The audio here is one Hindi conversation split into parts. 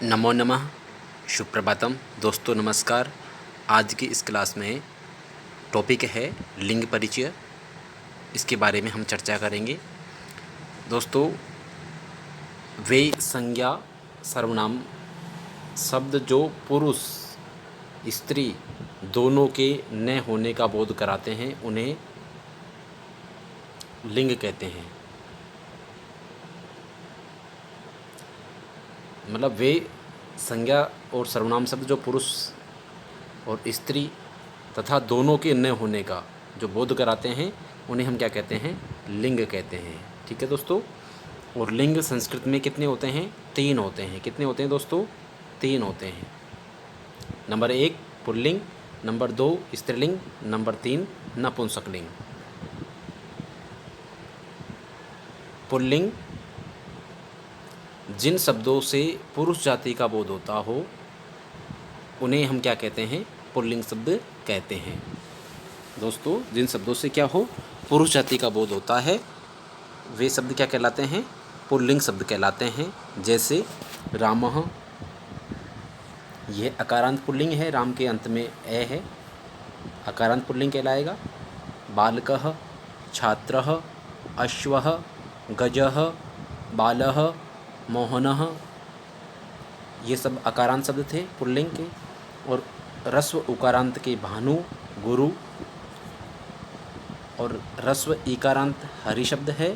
नमो नमः। सुप्रभातम दोस्तों, नमस्कार। आज की इस क्लास में टॉपिक है लिंग परिचय। इसके बारे में हम चर्चा करेंगे। दोस्तों, वे संज्ञा सर्वनाम शब्द जो पुरुष स्त्री दोनों के न होने का बोध कराते हैं उन्हें लिंग कहते हैं। मतलब वे संज्ञा और सर्वनाम शब्द जो पुरुष और स्त्री तथा दोनों के न होने का जो बोध कराते हैं उन्हें हम क्या कहते हैं? लिंग कहते हैं। ठीक है दोस्तों। और लिंग संस्कृत में कितने होते हैं? 3 होते हैं। कितने होते हैं दोस्तों? 3 होते हैं। नंबर 1 पुल्लिंग, नंबर 2 स्त्रीलिंग, नंबर 3 नपुंसकलिंग। पुल्लिंग जिन शब्दों से पुरुष जाति का बोध होता हो उन्हें हम क्या कहते हैं? पुल्लिंग शब्द कहते हैं। दोस्तों, जिन शब्दों से क्या हो? पुरुष जाति का बोध होता है, वे शब्द क्या कहलाते हैं? पुल्लिंग शब्द कहलाते हैं। जैसे रामः, यह अकारांत पुल्लिंग है, राम के अंत में ए है, अकारांत पुल्लिंग कहलाएगा। बालकः, छात्रः, अश्वः, गजः, बालः, मोहनः, ये सब अकारांत शब्द थे पुल्लिंग के। और रस्व उकारांत के भानु, गुरु, और रस्व ईकारांत हरि शब्द है।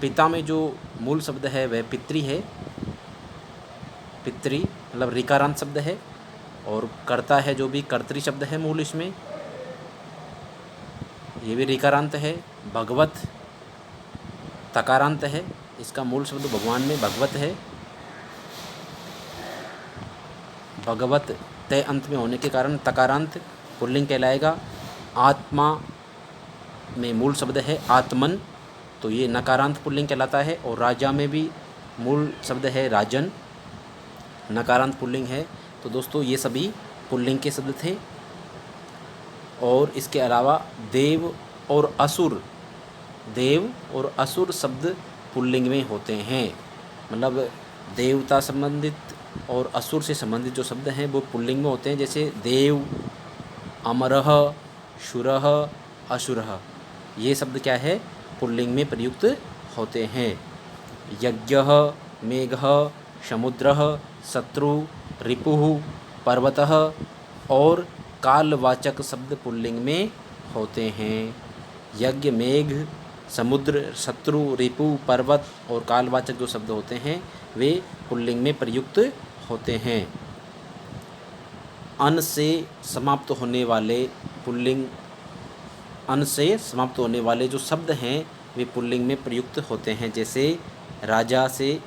पिता में जो मूल शब्द है वह पितृ है, पितृ मतलब ऋकारांत शब्द है। और कर्ता है जो भी कर्तृ शब्द है मूल, इसमें ये भी ऋकारांत है। भगवत तकारांत है, इसका मूल शब्द भगवान में भगवत है। भगवत तय अंत में होने के कारण तकारांत पुल्लिंग कहलाएगा। आत्मा में मूल शब्द है आत्मन, तो ये नकारांत पुल्लिंग कहलाता है। और राजा में भी मूल शब्द है राजन, नकारांत पुल्लिंग है। तो दोस्तों, ये सभी पुल्लिंग के शब्द थे। और इसके अलावा देव और असुर, देव और असुर शब्द पुल्लिंग में होते हैं। मतलब देवता संबंधित और असुर से संबंधित जो शब्द हैं वो पुल्लिंग में होते हैं। जैसे देव, अमरः, शूरः, असुरः, ये शब्द क्या है? पुल्लिंग में प्रयुक्त होते हैं। यज्ञः, मेघः, समुद्रः, शत्रु, रिपुः, पर्वतः और कालवाचक शब्द पुल्लिंग में होते हैं। यज्ञ, मेघ, समुद्र, शत्रु, रिपु, पर्वत और कालवाचक जो शब्द होते हैं वे पुल्लिंग में प्रयुक्त होते हैं। अन से समाप्त होने वाले पुल्लिंग, अन से समाप्त होने वाले जो शब्द हैं वे पुल्लिंग में प्रयुक्त होते हैं। जैसे राजा से,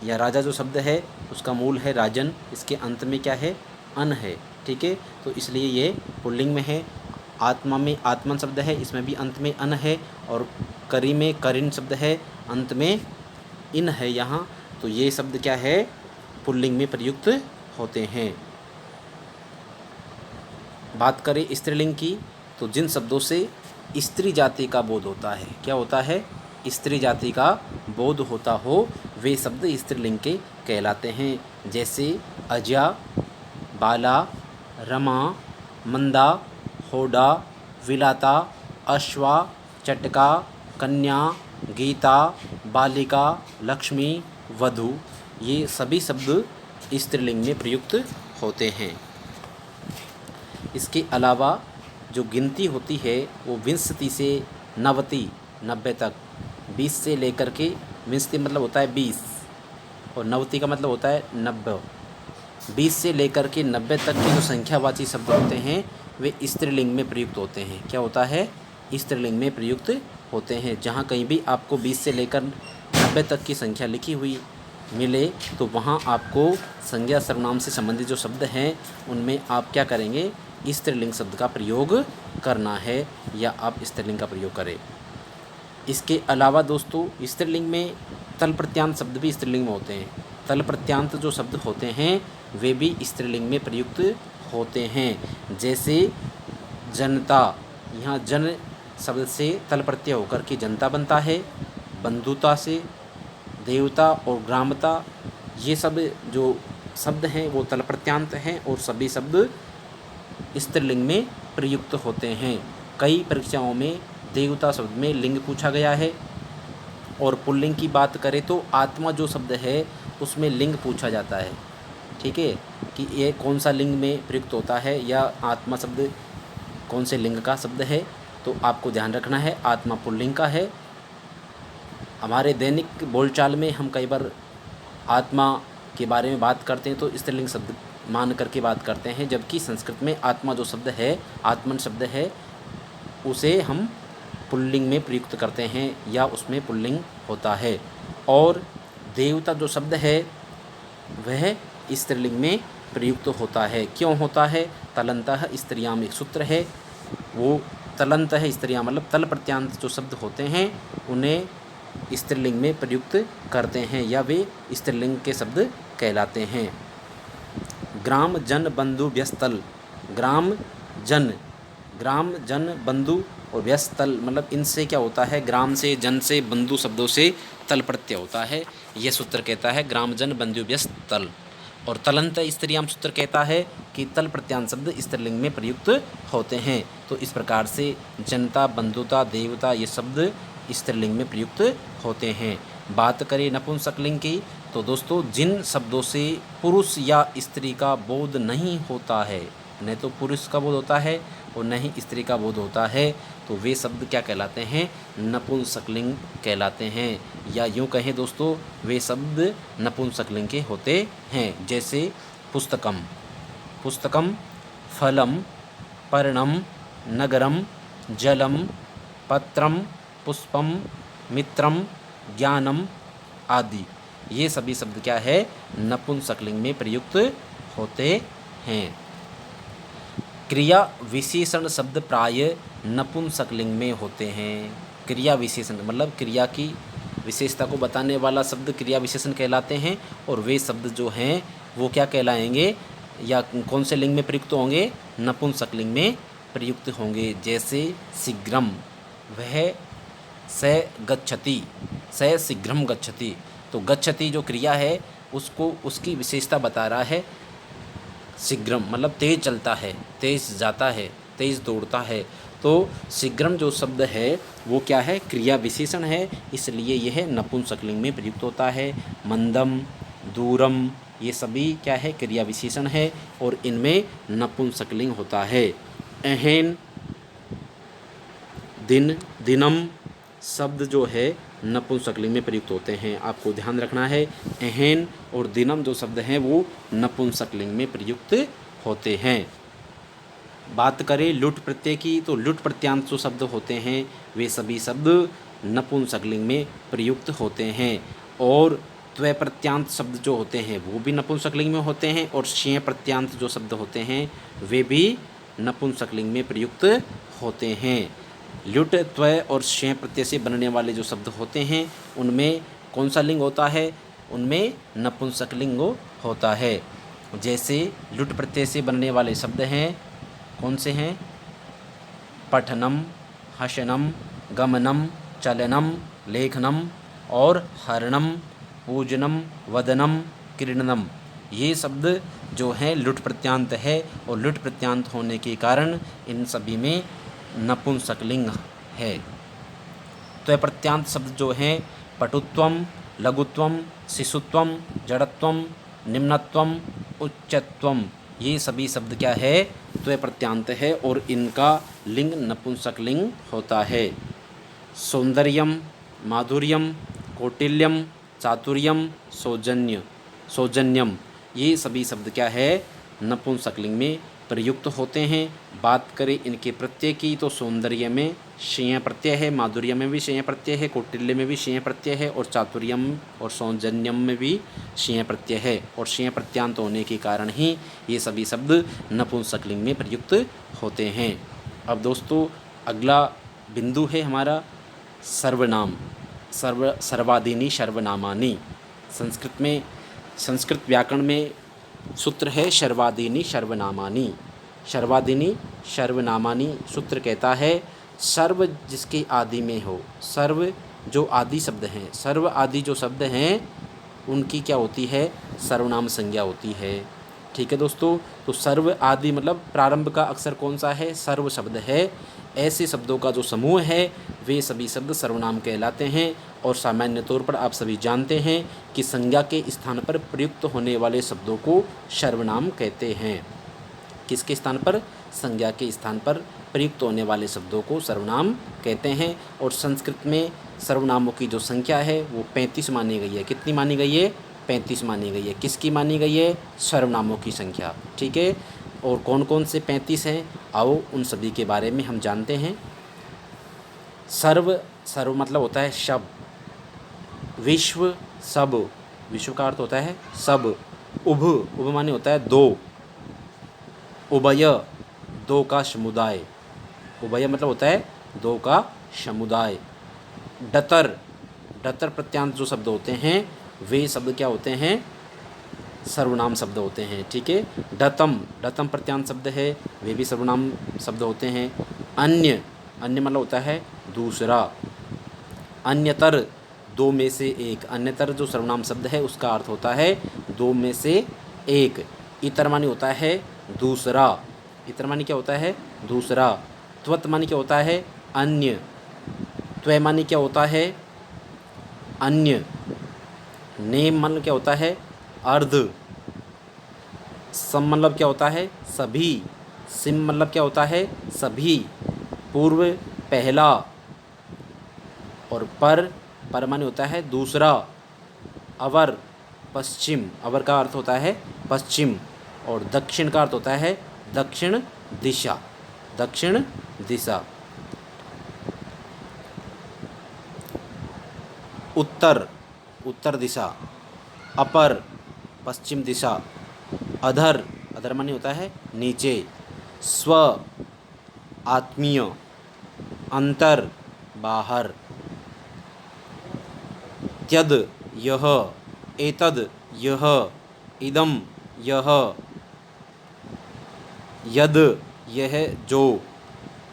या राजा जो शब्द है उसका मूल है राजन, इसके अंत में क्या है? अन है। ठीक है, तो इसलिए ये पुल्लिंग में है। आत्मा में आत्मन शब्द है, इसमें भी अंत में अन है। और करी में करिन शब्द है, अंत में इन है यहाँ। तो ये शब्द क्या है? पुल्लिंग में प्रयुक्त होते हैं। बात करें स्त्रीलिंग की, तो जिन शब्दों से स्त्री जाति का बोध होता है, क्या होता है? स्त्री जाति का बोध होता हो, वे शब्द स्त्रीलिंग के कहलाते हैं। जैसे अजा, बाला, रमा, मंदा, होडा, विलाता, अश्वा, चटका, कन्या, गीता, बालिका, लक्ष्मी, वधु, ये सभी शब्द स्त्रीलिंग में प्रयुक्त होते हैं। इसके अलावा जो गिनती होती है वो विंशति से नवति, 90 तक, 20 से लेकर के, विंशति मतलब होता है 20 और नवति का मतलब होता है 90, 20 से लेकर के 90 तक के जो संख्यावाची शब्द होते हैं वे स्त्रीलिंग में प्रयुक्त होते हैं। क्या होता है? स्त्रीलिंग में प्रयुक्त होते हैं। जहाँ कहीं भी आपको 20 से लेकर 90 तक की संख्या लिखी हुई मिले तो वहाँ आपको संज्ञा सर्वनाम से संबंधित जो शब्द हैं उनमें आप क्या करेंगे? स्त्रीलिंग शब्द का प्रयोग करना है, या आप स्त्रीलिंग का प्रयोग करें। इसके अलावा दोस्तों, स्त्रीलिंग में तल प्रत्यांत शब्द भी स्त्रीलिंग में होते हैं। तल प्रत्यांत जो शब्द होते हैं वे भी स्त्रीलिंग में प्रयुक्त होते हैं। जैसे जनता, यहाँ जन शब्द से तल प्रत्यय होकर के जनता बनता है। बंधुता से देवता और ग्रामता, ये सब जो शब्द हैं वो तल प्रत्यांत हैं और सभी शब्द स्त्रीलिंग में प्रयुक्त होते हैं। कई परीक्षाओं में देवता शब्द में लिंग पूछा गया है। और पुल्लिंग की बात करें तो आत्मा जो शब्द है उसमें लिंग पूछा जाता है। ठीक है, कि ये कौन सा लिंग में प्रयुक्त होता है या आत्मा शब्द कौन से लिंग का शब्द है, तो आपको ध्यान रखना है आत्मा पुल्लिंग का है। हमारे दैनिक बोलचाल में हम कई बार आत्मा के बारे में बात करते हैं तो स्त्रीलिंग शब्द मान करके बात करते हैं, जबकि संस्कृत में आत्मा जो शब्द है, आत्मन शब्द है, उसे हम पुल्लिंग में प्रयुक्त करते हैं या उसमें पुल्लिंग होता है। और देवता जो शब्द है वह स्त्रीलिंग में प्रयुक्त होता है। क्यों होता है? तलंतः स्त्रियाम एक सूत्र है, वो तलंतः स्त्रियां मतलब तल प्रत्यांत जो शब्द होते हैं उन्हें स्त्रीलिंग में प्रयुक्त करते हैं या वे स्त्रीलिंग के शब्द कहलाते हैं। ग्राम जन बंधु व्यस्तल, ग्राम जन बंधु और व्यस्तल मतलब इनसे क्या होता है, ग्राम से जन से बंधु शब्दों से तल प्रत्यय होता है। यह सूत्र कहता है ग्राम जन बंधु व्यस्तल। और तलंत स्त्रियाम सूत्र कहता है कि तल प्रत्यांत शब्द स्त्रीलिंग में प्रयुक्त होते हैं। तो इस प्रकार से जनता, बंधुता, देवता ये शब्द स्त्रीलिंग में प्रयुक्त होते हैं। बात करें नपुंसकलिंग की तो दोस्तों जिन शब्दों से पुरुष या स्त्री का बोध नहीं होता है, न तो पुरुष का बोध होता है और न ही स्त्री का बोध होता है, तो वे शब्द क्या कहलाते हैं? नपुंसकलिंग कहलाते हैं। या यूँ कहें दोस्तों वे शब्द नपुंसकलिंग के होते हैं। जैसे पुस्तकम, फलम, पर्णम, नगरम, जलम, पत्रम, पुष्पम, मित्रम, ज्ञानम आदि, ये सभी शब्द क्या है? नपुंसकलिंग में प्रयुक्त होते हैं। क्रिया विशेषण शब्द प्राय नपुंसकलिंग में होते हैं। क्रिया विशेषण मतलब क्रिया की विशेषता को बताने वाला शब्द क्रिया विशेषण कहलाते हैं। और वे शब्द जो हैं वो क्या कहलाएंगे या कौन से लिंग में प्रयुक्त होंगे? नपुंसकलिंग में प्रयुक्त होंगे। जैसे शीघ्रम, वह स गच्छति, स शीघ्रम गच्छति, तो गच्छति जो क्रिया है उसको उसकी विशेषता बता रहा है। शीघ्रम मतलब तेज चलता है, तेज जाता है, तेज दौड़ता है। तो शीघ्रम जो शब्द है वो क्या है? क्रिया विशेषण है, इसलिए यह नपुंसकलिंग में प्रयुक्त होता है। मंदम, दूरम ये सभी क्या है? क्रिया विशेषण है और इनमें नपुंसकलिंग होता है। अहन, दिन, दिनम शब्द जो है नपुंसकलिंग में प्रयुक्त होते हैं। आपको ध्यान रखना है अहन और दिनम जो शब्द हैं वो नपुंसकलिंग में प्रयुक्त होते हैं। बात करें लुट प्रत्यय की तो लुट प्रत्यांत जो शब्द होते हैं वे सभी शब्द नपुंसकलिंग में प्रयुक्त होते हैं। और त्वय प्रत्यांत शब्द जो होते हैं वो भी नपुंसकलिंग में होते हैं। और श्येय प्रत्यांत जो शब्द होते हैं वे भी नपुंसकलिंग में प्रयुक्त होते हैं। लुट, त्वय और श्येय प्रत्यय से बनने वाले जो शब्द होते हैं उनमें कौन सा लिंग होता है? उनमें नपुंसकलिंग होता है। जैसे लुट प्रत्यय से बनने वाले शब्द हैं कौन से हैं? पठनम, हसनम, गमनम, चलनम, लेखनम और हरणम, पूजनम, वदनम, क्रीडनम, ये शब्द जो हैं लुट प्रत्यांत है। और लुट प्रत्यांत होने के कारण इन सभी में नपुंसकलिंग है। त्वय प्रत्यांत शब्द जो हैं पटुत्वम, लघुत्वम, शिशुत्वम, जड़त्वम, निम्नत्वम, उच्चत्वम, ये सभी शब्द क्या है? त्वय प्रत्यांत है और इनका लिंग नपुंसकलिंग होता है। सौंदर्यम, माधुर्यम, कौटिल्यम, चातुर्यम, सौजन्यम, ये सभी शब्द क्या है? नपुंसकलिंग में प्रयुक्त होते हैं। बात करें इनके प्रत्यय की तो सौंदर्य में श्येय प्रत्यय है, माधुर्य में भी श्येय प्रत्यय है, कौटिल्य में भी श्येय प्रत्यय है और चातुर्यम और सौजन्यम में भी श्येय प्रत्यय है। और श्येय प्रत्यांत होने के कारण ही ये सभी शब्द नपुंसकलिंग में प्रयुक्त होते हैं। अब दोस्तों अगला बिंदु है हमारा सर्वनाम, सर्वादीनी सर्वनामानि। संस्कृत व्याकरण में सूत्र है सर्वादीनी सर्वनामानि। सर्वादीनी सर्वनामानि सूत्र कहता है सर्व जिसके आदि में हो, सर्व जो आदि शब्द हैं, सर्व आदि जो शब्द हैं उनकी क्या होती है, सर्वनाम संज्ञा होती है। ठीक है दोस्तों, तो सर्व आदि मतलब प्रारंभ का अक्षर कौन सा है, सर्व शब्द है। ऐसे शब्दों का जो समूह है वे सभी शब्द सर्वनाम कहलाते हैं। और सामान्य तौर पर आप सभी जानते हैं कि संज्ञा के स्थान पर प्रयुक्त होने वाले शब्दों को सर्वनाम कहते हैं। किसके स्थान पर, संज्ञा के स्थान पर प्रयुक्त होने वाले शब्दों को सर्वनाम कहते हैं। और संस्कृत में सर्वनामों की जो संख्या है वो 35 मानी गई है। कितनी मानी गई है, 35 मानी गई है। किसकी मानी गई है, सर्वनामों की संख्या। ठीक है, और कौन कौन से 35 हैं, आओ उन सभी के बारे में हम जानते हैं। सर्व, सर्व मतलब होता है शब, विश्व सब, विश्व का अर्थ होता है सब, उभ, उभ माने होता है दो, उभय दो का समुदाय, उभय मतलब होता है दो का समुदाय। डतर, डतर प्रत्यांत जो शब्द होते हैं वे शब्द क्या होते हैं, सर्वनाम शब्द होते हैं। ठीक है, डतम, डतम प्रत्यांत शब्द है, वे भी सर्वनाम शब्द होते हैं। अन्य, अन्य मतलब होता है दूसरा। अन्यतर, दो में से एक, अन्यतर जो सर्वनाम शब्द है उसका अर्थ होता है दो में से एक। इतर मानी होता है दूसरा, इतर मानी क्या होता है, दूसरा। त्वत मानी क्या होता है, अन्य। त्वय मानी क्या होता है, अन्य। नेम मतलब क्या होता है, अर्ध। सम मतलब क्या होता है, सभी। सिम मतलब क्या होता है, सभी। पूर्व, पहला। और पर, पर माने होता है दूसरा। अवर, पश्चिम, अवर का अर्थ होता है पश्चिम। और दक्षिण का अर्थ होता है दक्षिण दिशा, दक्षिण दिशा। उत्तर, उत्तर दिशा। अपर, पश्चिम दिशा। अधर, अधर माने होता है नीचे। स्व, आत्मीय। अंतर, बाहर। त्यद, यह। एतद, यह। इदम, यह। यद, यह जो।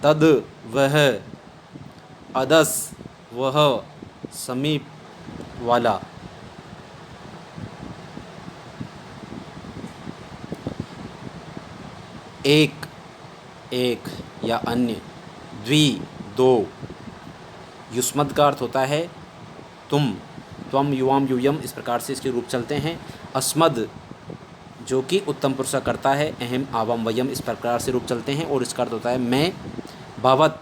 तद, वह। अदस, वह, समीप वाला। एक, एक या अन्य। द्वि, दो। युष्मद का अर्थ होता है तुम, त्वम, युवाम, यूयम, इस प्रकार से इसके रूप चलते हैं। अस्मद जो कि उत्तम पुरुष का करता है, अहम, आवाम, वयम, इस प्रकार से रूप चलते हैं और इसका अर्थ होता है मैं। भवत,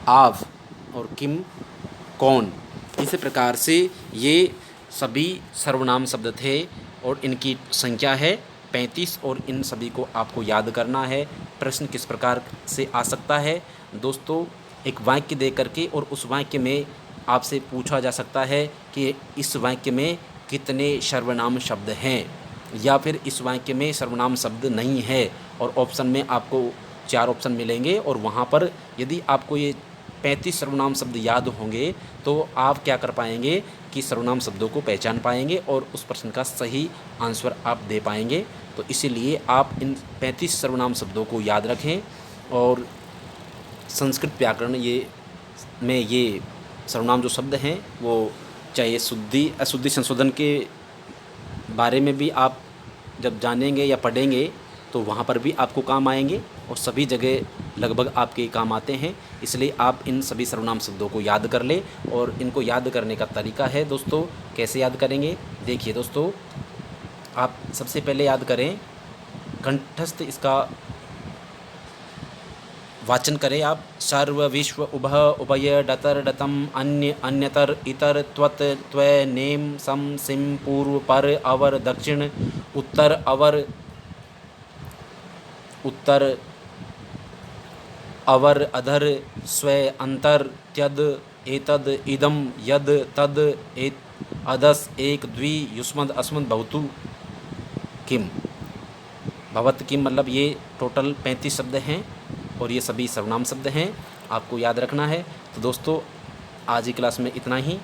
आव, और किम, कौन। इस प्रकार से ये सभी सर्वनाम शब्द थे और इनकी संख्या है 35 और इन सभी को आपको याद करना है। प्रश्न किस प्रकार से आ सकता है दोस्तों, एक वाक्य दे करके और उस वाक्य में आपसे पूछा जा सकता है कि इस वाक्य में कितने सर्वनाम शब्द हैं, या फिर इस वाक्य में सर्वनाम शब्द नहीं है। और ऑप्शन में आपको 4 ऑप्शन मिलेंगे और वहाँ पर यदि आपको ये 35 सर्वनाम शब्द याद होंगे तो आप क्या कर पाएंगे कि सर्वनाम शब्दों को पहचान पाएंगे और उस प्रश्न का सही आंसर आप दे पाएंगे। तो इसीलिए आप इन 35 सर्वनाम शब्दों को याद रखें। और संस्कृत व्याकरण ये सर्वनाम जो शब्द हैं वो चाहे शुद्धि अशुद्धि संशोधन के बारे में भी आप जब जानेंगे या पढ़ेंगे तो वहाँ पर भी आपको काम आएंगे और सभी जगह लगभग आपके काम आते हैं। इसलिए आप इन सभी सर्वनाम शब्दों को याद कर लें। और इनको याद करने का तरीका है दोस्तों, कैसे याद करेंगे, देखिए दोस्तों, आप सबसे पहले याद करें, कंठस्थ इसका वाचन करें आप। सर्व, विश्व, उभय, उभय, डतर, डतम, अन्य, अन्यतर, इतर, त्वत, त्वय, नेम, सम, सिम, पूर्व, पर, अवर, दक्षिण, उत्तर, अवर, उत्तर, अवर, अधर, स्वय, अंतर, त्यद, एतद, इदम, यद, तद, अदस, एक, द्वि, युष्मद, अस्मद, बहुतु, किम। भवत, किम मतलब ये टोटल 35 शब्द हैं और ये सभी सर्वनाम शब्द हैं, आपको याद रखना है। तो दोस्तों आज की क्लास में इतना ही।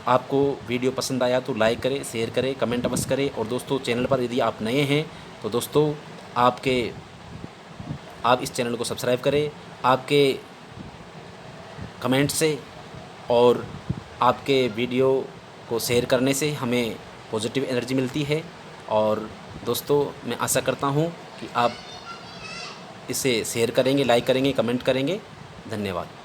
आपको वीडियो पसंद आया तो लाइक करें, शेयर करें, कमेंट अवश्य करें। और दोस्तों चैनल पर यदि आप नए हैं तो दोस्तों आप इस चैनल को सब्सक्राइब करें। आपके कमेंट से और आपके वीडियो को शेयर करने से हमें पॉजिटिव एनर्जी मिलती है। और दोस्तों, मैं आशा करता हूँ कि आप इसे शेयर करेंगे, लाइक करेंगे, कमेंट करेंगे। धन्यवाद।